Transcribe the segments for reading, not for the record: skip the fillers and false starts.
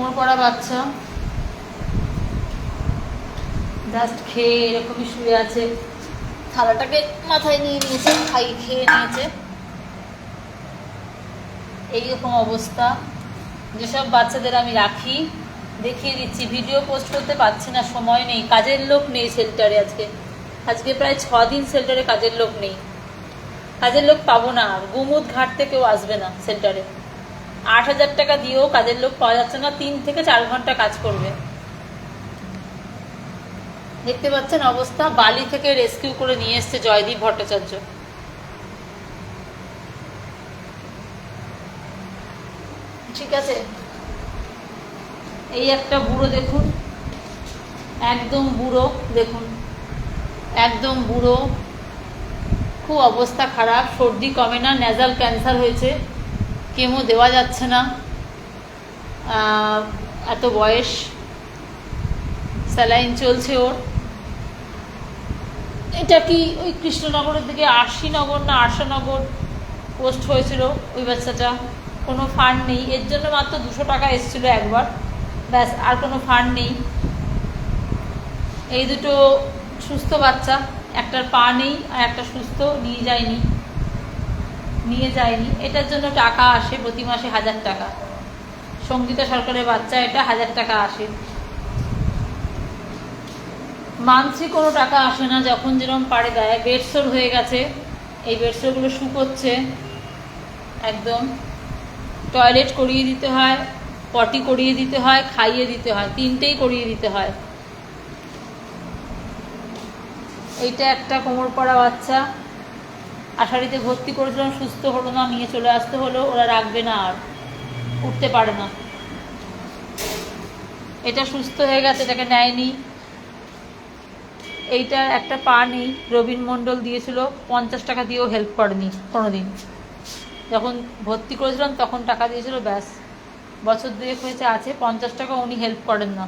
কোমর পড়া বাচ্চা জাস্ট খেয়ে এরকমই শুয়ে আছে, থালাটাকে মাথায় নিয়ে নিয়েছে, খেয়ে নিয়েছে। এইরকম অবস্থা। যেসব বাচ্চাদের আমি রাখি দেখিয়ে দিচ্ছি, ভিডিও পোস্ট করতে পারছি না, সময় নেই, কাজের লোক নেই শেল্টারে। আজকে প্রায় 6 দিন শেল্টারে কাজের লোক নেই, কাজের লোক পাবো না। গুমুদ ঘাট থেকেও আসবে না শেল্টারে। 8,000 টাকা দিয়েও কাজের লোক পাওয়া যাচ্ছে না, 3 থেকে 4 ঘন্টা কাজ করবে। দেখতে পাচ্ছেন অবস্থা। বালি থেকে রেস্কিউ করে নিয়ে এসছে জয়দীপ ভট্টাচার্য। ঠিক আছে, এই একটা বুড়ো দেখুন, একদম বুড়ো দেখুন, একদম বুড়ো, খুব অবস্থা খারাপ, সর্দি কমে না, ন্যাজাল ক্যান্সার হয়েছে, কেমো দেওয়া যাচ্ছে না, এত বয়স, স্যালাইন চলছে ওর। এটা কি ওই কৃষ্ণনগরের দিকে আরশিনগর না আরশানগর পোস্ট হয়েছিল ওই বাচ্চাটা। কোনো ফান্ড নেই এর জন্য, মাত্র 200 টাকা এসেছিলো একবার, ব্যাস, আর কোনো ফান্ড নেই। এই দুটো সুস্থ বাচ্চা, একটার পা নেই আর একটা সুস্থ, নিয়ে যায়নি। এটার জন্য টাকা আসে প্রতি মাসে 1000 টাকা। সঙ্গীতা সরকারের বাচ্চা, এটা 1000 টাকা আসে। মান্থলি কোনো টাকা আসে না, যখন যেরকম পারে দেয়। বেডসোর হয়ে গেছে, এই বেডসোরগুলো শুকোচ্ছে একদম। টয়লেট করিয়ে দিতে হয়, পটি করিয়ে দিতে হয়, খাইয়ে দিতে হয়, 3টেই করিয়ে দিতে হয়। এইটা একটা কোমর পড়া বাচ্চা, আষাঢ়িতে ভর্তি করেছিলাম, সুস্থ হলো না, নিয়ে চলে আসতে হলো, ওরা রাখবে না, আর উঠতে পারে না। এটা সুস্থ হয়ে গেছে, এটাকে নেয়নি। এইটা একটা পা নেই, রবীন মণ্ডল দিয়েছিল, 50 টাকা দিয়েও হেল্প করেনি কোনোদিন। যখন ভর্তি করেছিলাম তখন টাকা দিয়েছিল, ব্যাস, বছর 2 হয়েছে আছে, 50 টাকা উনি হেল্প করেন না।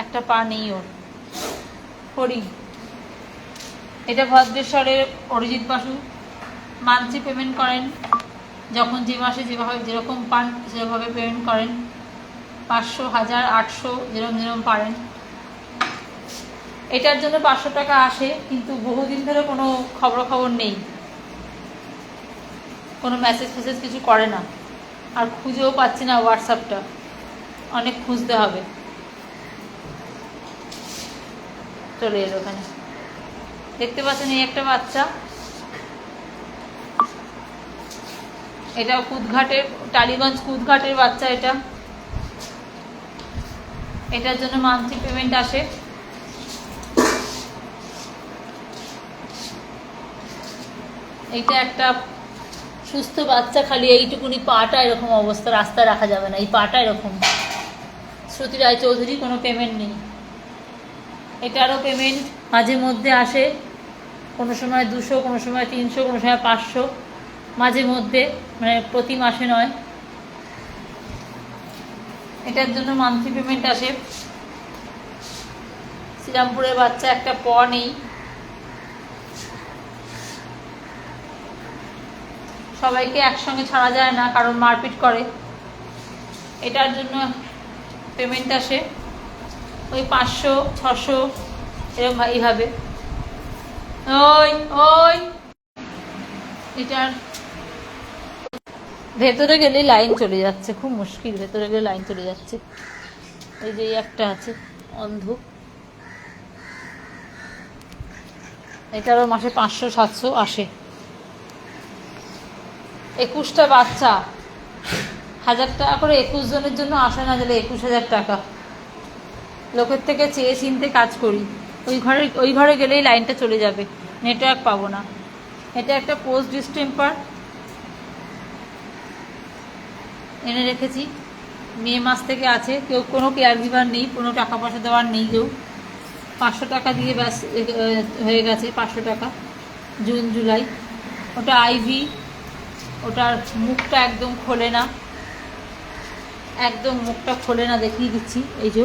একটা পা নেই ওর। হরি, এটা ভদ্রেশ্বরের অরিজিৎ বাসু, মান্থলি পেমেন্ট করেন, যখন যে মাসে যেভাবে যেরকম পান সেভাবে পেমেন্ট করেন, 500, 1000, 800 যেরকম পারেন। এটার জন্য 500 টাকা আসে, কিন্তু বহুদিন ধরে কোনো খবর নেই, কোনো মেসেজ কিছু করে না, আর খুঁজেও পাচ্ছি না হোয়াটসঅ্যাপটা, অনেক খুঁজতে হবে। চলে এলো ওখানে, দেখতে পাচ্ছেন এই একটা বাচ্চা, এটা কুদঘাটের, টালিগঞ্জ কুদঘাটের বাচ্চা। এটার জন্য মান্থলি পেমেন্ট আসে। এইটা একটা সুস্থ বাচ্চা, খালি এইটুকুনি পাটা এরকম অবস্থা, রাস্তায় রাখা যাবে না, এই পাটা এরকম। শ্রুতি রায়চৌধুরী, কোনো পেমেন্ট নেই। এটারও পেমেন্ট মাঝে মধ্যে আসে, কোনো সময় 200, কোনো সময় 300, কোনো সময় 500, মাঝে মধ্যে, মানে প্রতি মাসে নয়। এটার জন্য মান্থলি পেমেন্ট আসে। শ্রীরামপুরের বাচ্চা, একটা প নেই। সবাইকে একসঙ্গে ছাড়া যায় না, কারণ মারপিট করে। এটার জন্য পেমেন্ট আসে ওই 500, 600 এরকম এইভাবে। ওই এটার ভেতরে গেলে লাইন চলে যাচ্ছে, খুব মুশকিল, ভেতরে গেলে লাইন চলে যাচ্ছে। এই যে একটা আছে অন্ধ, এটারও মাসে 500, 700 আসে। 21টা বাচ্চা, 1000 টাকা করে, 21 জনের জন্য আসে না, দিলে 21,000 টাকা। লোকের থেকে চেয়ে চিনতে কাজ করি, ওই ঘরে গেলেই লাইনটা চলে যাবে, নেটওয়ার্ক পাবো না। এটা একটা পোস্ট ডিস্টেম্পার এনে রেখেছি, মে মাস থেকে আছে, কেউ কোনো কেয়ার গিভার নেই, কোনো টাকা পয়সা দেওয়ার নেই কেউ। 500 টাকা দিয়ে ব্যাস হয়ে গেছে, 500 টাকা, জুন জুলাই। ওটা আইভি, ওটার মুখটা একদম খোলে না, একদম মুখটা খোলে না, দেখিয়ে দিচ্ছি। এই যে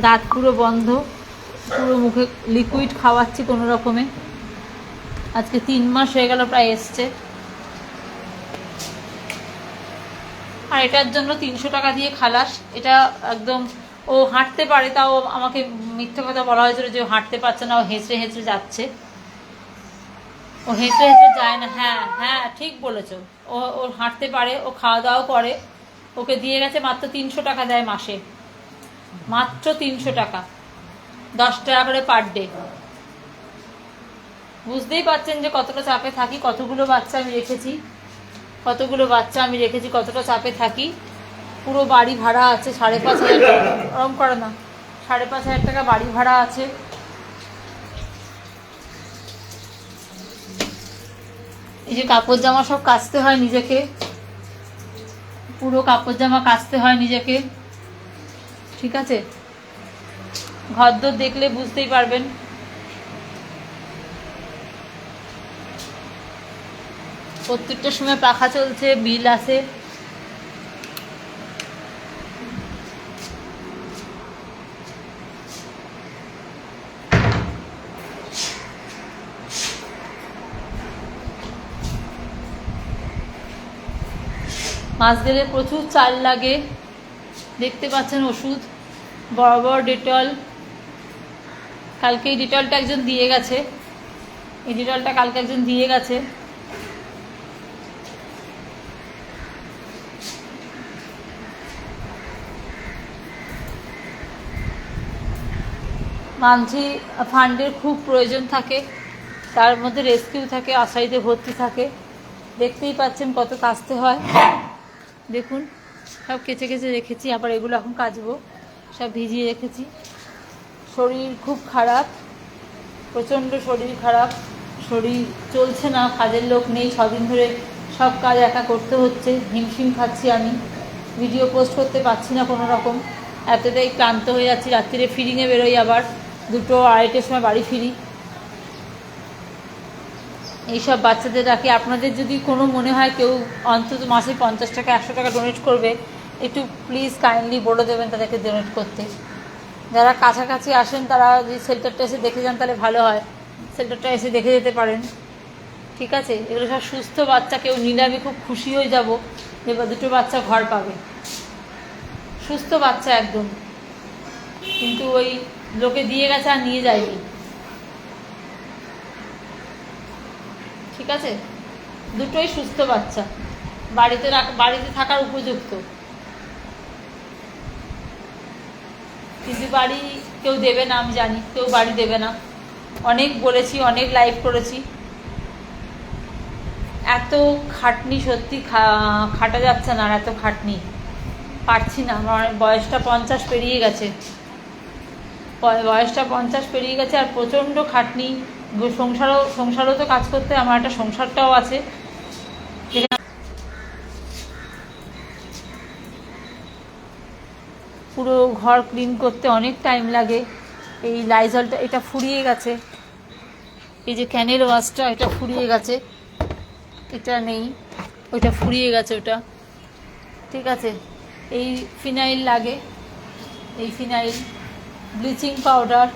দাঁত পুরো বন্ধ, পুরো মুখে লিকুইড খাওয়াচ্ছি কোনো রকমে। আজকে 3 মাস হয়ে গেল প্রায় এসছে। আর এটার জন্য 300 টাকা দিয়ে খালাস। এটা একদম, ও হাঁটতে পারে, তাও আমাকে মিথ্যে কথা বলা হয়েছিল যে ও হাঁটতে পারছে না, ও হেঁচড়ে হেঁচড়ে যাচ্ছে। ও হেঁচড়ে হেঁচড়ে যায় না। হ্যাঁ হ্যাঁ, ঠিক বলেছো। ও হাঁটতে পারে, ও খাওয়া দাওয়াও করে। ওকে দিয়ে গেছে মাত্র 300 টাকা দেয় মাসে, মাত্র 300 টাকা, 10 টাকা করে পার ডে। বুঝতেই পারছেন যে কতটা চাপে থাকি, কতগুলো বাচ্চা আমি রেখেছি, কতটা চাপে থাকি। পুরো বাড়ি ভাড়া আছে 5,500 টাকা, ওরম করে না, 5,500 টাকা বাড়ি ভাড়া আছে। এই যে কাপড় জামা সব কাচতে হয় নিজেকে, পুরো কাপড় জামা কাচতে হয় নিজেকে, ঠিক আছে? ঘরদোর দেখলে বুঝতেই পারবেন। প্রত্যেকটা সময় পাখা চলছে, বিল আছে। মাস গেলে প্রচুর চাল লাগে, দেখতে পাচ্ছেন। ওষুধ বড় বড় ডেটল, কালকে এই ডেটলটা একজন দিয়ে গেছে, কালকে একজন দিয়ে গেছে। মানছি ফান্ডের খুব প্রয়োজন থাকে, তার মধ্যে রেস্কিউ থাকে, আশাইতে ভর্তি থাকে। দেখতেই পাচ্ছেন কত কাচতে হয়। দেখুন সব কেচে কেচে রেখেছি, আবার এগুলো এখন কাচবো, সব ভিজিয়ে রেখেছি। শরীর খুব খারাপ, প্রচণ্ড শরীর খারাপ, শরীর চলছে না, কাজের লোক নেই, 6 দিন ধরে সব কাজ একা করতে হচ্ছে। হিমশিম খাচ্ছি আমি, ভিডিও পোস্ট করতে পারছি না কোনো রকম, এতটাই ক্লান্ত হয়ে যাচ্ছি। রাত্রিরে ফিরিংয়ে বেরোই, আবার 2টো 2:30টার সময় বাড়ি ফিরি। এইসব বাচ্চাদের রাখি। আপনাদের যদি কোনো মনে হয় কেউ অন্তত মাসে 50 টাকা 100 টাকা ডোনেট করবে, একটু প্লিজ কাইন্ডলি বলে দেবেন তাদেরকে ডোনেট করতে। যারা কাছাকাছি আসেন তারা যদি শেল্টারটা এসে দেখে যান তাহলে ভালো হয়, শেল্টারটা এসে দেখে যেতে পারেন, ঠিক আছে? এগুলো সব সুস্থ বাচ্চা, কেউ নিলে আমি খুব খুশি হয়ে যাব যে 2টো বাচ্চা ঘর পাবে, সুস্থ বাচ্চা একদম। কিন্তু ওই লোকে দিয়ে গেছে আর নিয়ে যায়নি, ঠিক আছে? 2টোই সুস্থ বাচ্চা, বাড়িতে থাকার উপযুক্ত, কিন্তু বাড়ি কেউ দেবে না, আমি জানি কেউ বাড়ি দেবে না। অনেক বলেছি, অনেক লাইভ করেছি, এত খাটনি সত্যি খাটা যাচ্ছে না, আর এত খাটনি পারছি না। আমার বয়সটা 50 পেরিয়ে গেছে, আর প্রচণ্ড খাটনি। সংসারও তো কাজ করতে, আমার একটা সংসারটাও আছে। পুরো ঘর ক্লিন করতে অনেক টাইম লাগে। এই লাইজলটা, এটা ফুরিয়ে গেছে, এই যে ক্যানেল ওয়াশটা, এটা ফুরিয়ে গেছে, এটা নেই, ওইটা ফুরিয়ে গেছে ওটা, ঠিক আছে? এই ফিনাইল লাগে, এই ফিনাইল, ব্লিচিং পাউডার,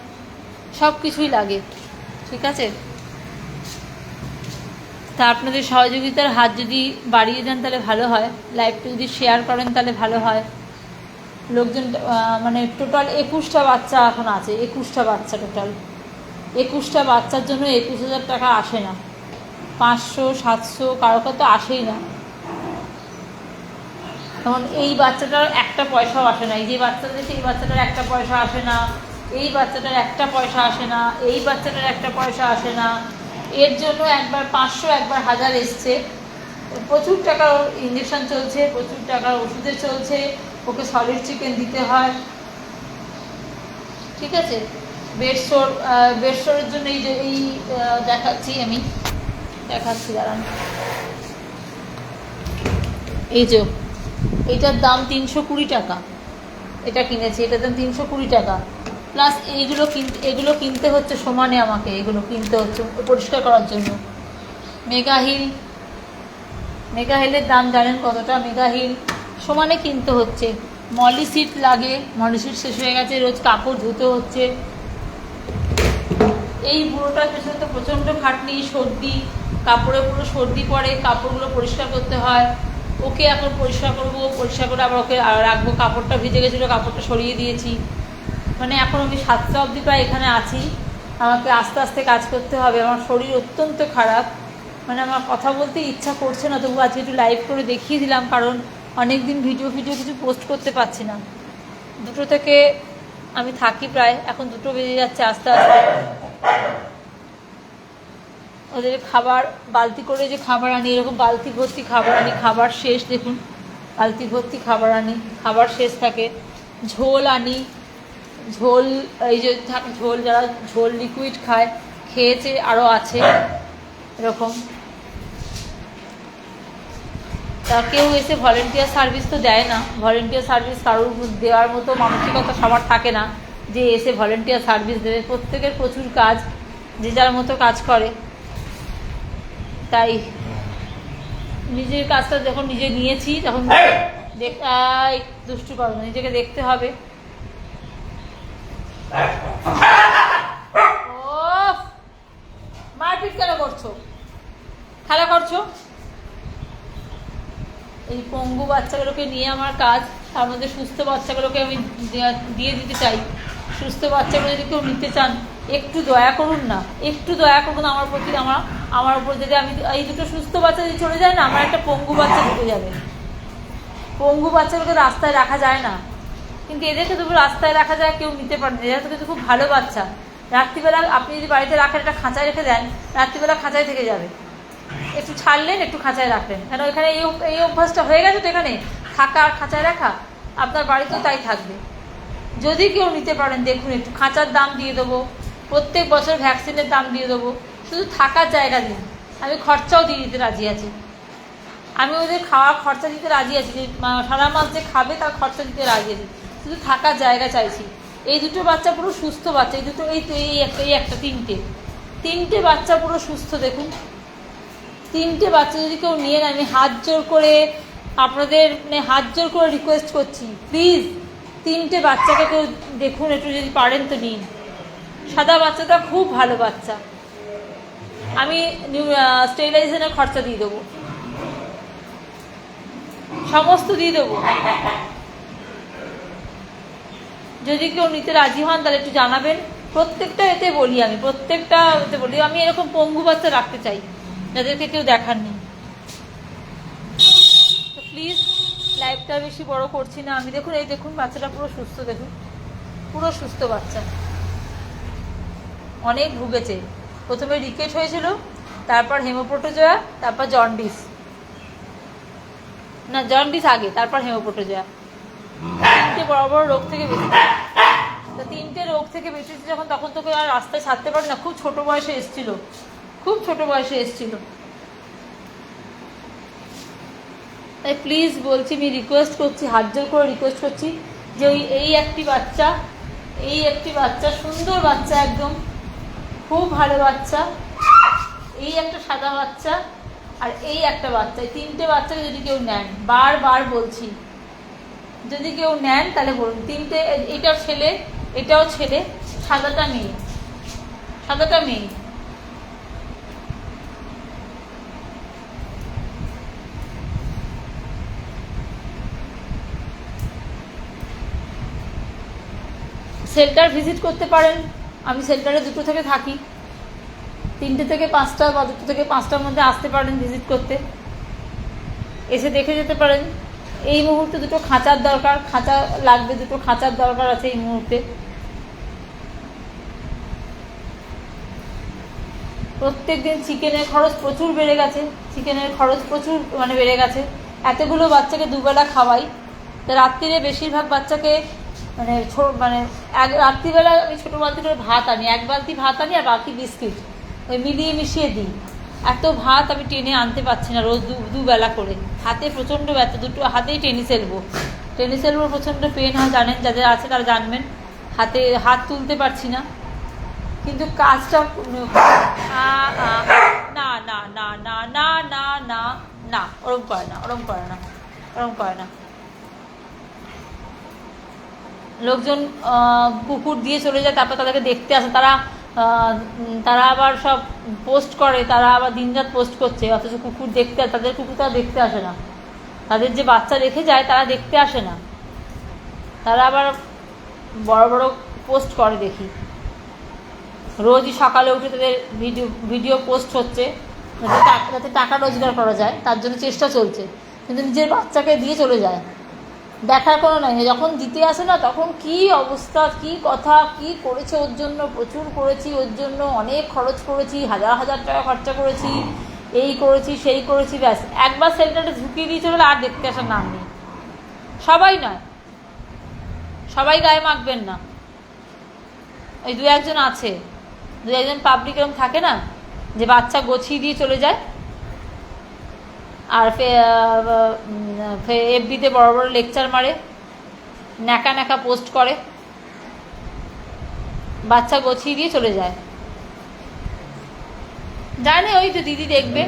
সব কিছুই লাগে, ঠিক আছে? তা আপনাদের সহযোগিতার হাত যদি বাড়িয়ে দেন তাহলে ভালো হয়, লাইভটা যদি শেয়ার করেন তাহলে ভালো হয়। লোকজন মানে টোটাল 21টা বাচ্চা এখন আছে, 21টা বাচ্চা টোটাল। 21টা বাচ্চার জন্য 21,000 টাকা আসে না, 500 700 কারো কত আসেই না। যেমন এই বাচ্চাটার একটা পয়সাও আসে না, এই যে বাচ্চাদের, সেই বাচ্চাটার একটা পয়সা আসে না, এই বাচ্চাটার একটা পয়সা আসে না, এই বাচ্চাটার একটা পয়সা আসে না। এর জন্য একবার 500 একবার 1000 এসছে। প্রচুর টাকার ইঞ্জেকশন চলছে, প্রচুর টাকার ওষুধে চলছে, ওকে সলিড চিকেন দিতে হয়, ঠিক আছে? বেডশোরের জন্য এই যে দেখাচ্ছি দাঁড়ান, এই যে এইটার দাম 320 টাকা, এটা কিনেছি, এটার দাম 320 টাকা, প্লাস এগুলো কিনতে হচ্ছে সমানে, আমাকে এগুলো কিনতে হচ্ছে পরিষ্কার করার জন্য। মেগাহিলের দাম জানেন কতটা? মেগাহিল সমানে কিনতে হচ্ছে। মলিসিট লাগে, মলিসিট শেষ হয়ে গেছে, রোজ কাপড় ধুতে হচ্ছে। এই বুড়োটার পেছনে তো প্রচণ্ড খাটনি, সর্দি, কাপড়ে পুরো সর্দি পড়ে, কাপড়গুলো পরিষ্কার করতে হয়, ওকে এখন পরিষ্কার করবো, পরিষ্কার করে আবার ওকে রাখবো। কাপড়টা ভিজে গেছিলো, কাপড়টা সরিয়ে দিয়েছি। মানে এখন আমি 7টা অবধি প্রায় এখানে আছি। আমাকে আস্তে আস্তে কাজ করতে হবে। আমার শরীর অত্যন্ত খারাপ, মানে আমার কথা বলতে ইচ্ছা করছে না, তবু আজকে একটু লাইভ করে দেখিয়ে দিলাম, কারণ অনেক দিন ভিডিও কিছু পোস্ট করতে পারছি না। 2টো থেকে আমি থাকি প্রায়, এখন 2টো বেজে যাচ্ছে আস্তে আস্তে। ওদের খাবার বালতি করে যে খাবার আনি, এরকম বালতি ভর্তি খাবার আনি, খাবার শেষ দেখুন, বালতি ভর্তি খাবার আনি, খাবার শেষ থাকে। ঝোল আনি, ঝোল এই যে থাকে ঝোল, যারা ঝোল লিকুইড খায়, খেয়েছে আরও আছে এরকম। তা কেউ এসে ভলেন্টিয়ার সার্ভিস তো দেয় না, ভলেন্টিয়ার সার্ভিস কারোর দেওয়ার মতো মানসিকতা সবার থাকে না যে এসে ভলেন্টিয়ার সার্ভিস দেবে। প্রত্যেকের প্রচুর কাজ, যে যার মতো কাজ করে। তাই নিজের কাজটা যখন নিজে নিয়েছি তখন দুষ্টু করবো, নিজেকে দেখতে হবে। মারপিট কেন করছো, খেলা করছো? এই পঙ্গু বাচ্চাগুলোকে নিয়ে আমার কাজ, তার মধ্যে সুস্থ বাচ্চাগুলোকে আমি দিয়ে দিতে চাই। সুস্থ বাচ্চাগুলো যদি কেউ নিতে চান, একটু দয়া করুন না, একটু দয়া করুন আমার প্রতি। আমার উপর যদি আমি এই 2টো সুস্থ বাচ্চা যদি চলে যায় না, আমার একটা পঙ্গু বাচ্চা ঢুকে যাবে। পঙ্গু বাচ্চাগুলোকে রাস্তায় রাখা যায় না, কিন্তু এদেরকে তবু রাস্তায় রাখা যায়, কেউ নিতে পারে না। এরা তো কিন্তু খুব ভালো বাচ্চা। রাত্রিবেলা আপনি যদি বাড়িতে রাখেন, একটা খাঁচায় রেখে দেন, রাত্রিবেলা খাঁচায় থেকে যাবে। একটু ছাড়লেন, একটু খাঁচায় রাখলেন, কেন এখানে এই অভ্যাসটা হয়ে গেছে তো, এখানে থাকা আর খাঁচায় রাখা, আপনার বাড়িতেও তাই থাকবে। যদি কেউ নিতে পারেন দেখুন, একটু খাঁচার দাম দিয়ে দেবো, প্রত্যেক বছর ভ্যাকসিনের দাম দিয়ে দেবো, শুধু থাকার জায়গা দিন। আমি খরচাও দিয়ে দিতে রাজি আছি, আমি ওদের খাওয়ার খরচা দিতে রাজি আছি, যে সারা মাস যে খাবে তার খরচা দিতে রাজি আছি, শুধু থাকার জায়গা চাইছি। এই 2টো বাচ্চা পুরো সুস্থ বাচ্চা, এই 2টো এই একটা 3টে বাচ্চা পুরো সুস্থ দেখুন। 3টে বাচ্চা যদি কেউ নিয়ে নেন, আমি হাত জোর করে আপনাদের হাত জোর করে রিকোয়েস্ট করছি, প্লিজ 3টে বাচ্চাকে কেউ দেখুন, একটু যদি পারেন তো নিন। সাদা বাচ্চাটা খুব ভালো বাচ্চা, আমি স্টেরিলাইজেশনের খরচা দিয়ে দেবো, সমস্ত দিয়ে দেবো। যদি কেউ নিতে রাজি হন তাহলে একটু জানাবেন। প্রত্যেকটা এতে বলি, আমি এরকম পঙ্গু বাচ্চা রাখতে চাই যাদেরকে কেউ দেখাননি। তো প্লিজ, লাইভটা বেশি বড় করছি না আমি। দেখুন, এই দেখুন বাচ্চাটা পুরো সুস্থ, দেখুন পুরো সুস্থ বাচ্চা। অনেক ভুগেছে, প্রথমে রিকেট হয়েছিল, তারপর হেমোপ্রোটোজোয়া, তারপর জন্ডিস, না জন্ডিস আগে, তারপর হেমোপ্রোটোজোয়া। 3টে বড় বড় রোগ থেকে বেঁচেছে। তো 3টে রোগ থেকে বেঁচেছে যখন, তখন তোকে আর রাস্তায় ছাড়তে পারে না। খুব ছোট বয়সে এসেছিল, খুব ছোট বয়সে এসেছিল। তাই প্লিজ বলছি, আমি রিকোয়েস্ট করছি, হাত জোর করে রিকোয়েস্ট করছি, যে এই একটি বাচ্চা, সুন্দর বাচ্চা, একদম খুব ভালো বাচ্চা, এই একটা সাদা বাচ্চা, আর এই একটা বাচ্চা, এই 3টে বাচ্চাকে যদি কেউ নেন, বারবার বলছি, যদি কেউ নেন তাহলে বলুন। 3টে, এটাও ছেলে, সাদাটা মেয়ে। শেল্টার ভিজিট করতে পারেন, আমি শেল্টারে 2টো থেকে থাকি, 3টে থেকে 5টা বা 2টো থেকে 5টার মধ্যে আসতে পারেন ভিজিট করতে, এসে দেখে যেতে পারেন। এই মুহূর্তে 2টো খাঁচার দরকার, খাঁচা লাগবে, 2টো খাঁচার দরকার আছে এই মুহূর্তে। প্রত্যেক দিন চিকেনের খরচ প্রচুর বেড়ে গেছে, বেড়ে গেছে। এতগুলো বাচ্চাকে দুবেলা খাওয়াই, তো রাত্রিরে বেশিরভাগ বাচ্চাকে রাত্রিবেলা আমি ছোটো বালতি করে ভাত আনি, 1 বালতি ভাত আনি, আর বাকি বিস্কিট ওই মিলিয়ে মিশিয়ে দিই। এত ভাত আমি টেনে আনতে পারছি না, রোজ দুবেলা করে। হাতে প্রচণ্ড ব্যথা, 2টো হাতেই টেনিস এলবো প্রচণ্ড পেন হয়, জানেন, যাদের আছে তারা জানবেন। হাত তুলতে পারছি না, কিন্তু কাজটা না না না না না না না না, ওরম করে না। লোকজন কুকুর দিয়ে চলে যায়, তারপর তাদেরকে দেখতে আসে, তারা আবার সব পোস্ট করে, তারা আবার দিনরাত পোস্ট করছে, অথচ তাদের কুকুর তারা দেখতে আসে না। তাদের যে বাচ্চা রেখে যায় তারা দেখতে আসে না, তারা আবার বড় বড় পোস্ট করে দেখি। রোজই সকালে উঠে তাদের ভিডিও পোস্ট হচ্ছে যাতে টাকা রোজগার করা যায়, তার জন্য চেষ্টা চলছে, কিন্তু নিজের বাচ্চাকে দিয়ে চলে যায়, দেখার কোনো নাই। যখন দিতে আসে না তখন কি অবস্থা, কি কথা, কি করেছে ওর জন্য, প্রচুর করেছি ওর জন্য, অনেক খরচ করেছি, হাজার হাজার টাকা খরচা করেছি, এই করেছি সেই করেছি, ব্যাস একবার সেলটাকে ঝুঁকিয়ে দিয়ে চলে আর দেখতে আসার নাম নেই। সবাই নয়, সবাই গায়ে মাখবেন না, ওই দু একজন আছে, দু একজন পাবলিক এরকম থাকে না যে বাচ্চা গছিয়ে দিয়ে চলে যায় আর এফবিতে বড় বড় লেকচার মারে, ন্যাকা ন্যাকা পোস্ট করে, বাচ্চা গছিয়ে দিয়ে চলে যায়। জানে ওই তো দিদি দেখবে,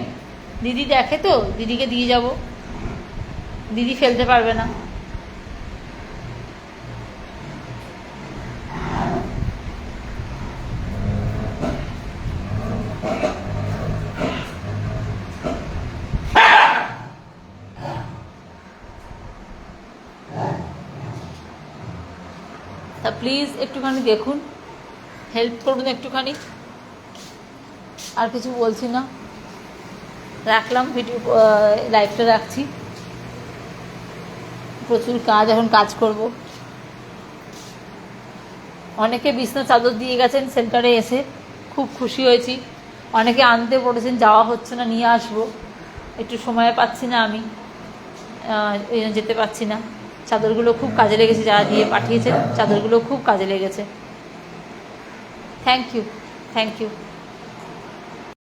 দিদি দেখে তো দিদিকে দিয়ে যাব, দিদি ফেলতে পারবে না। তা প্লিজ একটুখানি দেখুন, হেল্প করুন একটুখানি, আর কিছু বলছি না, রাখলাম ভিডিও, লাইভটা রাখছি, প্রচুর কাজ, এখন কাজ করব। অনেকে বিছনা চাদর দিয়ে গেছেন সেন্টারে এসে, খুব খুশি হয়েছি। অনেকে আনতে পড়েছেন, যাওয়া হচ্ছে না, নিয়ে আসবো, একটু সময় পাচ্ছি না আমি, এই জন্য যেতে পারছি না। চাদরগুলো খুব কাজে লেগেছে, যারা দিয়ে পাঠিয়েছেন চাদরগুলো খুব কাজে লেগেছে। Thank you, thank you.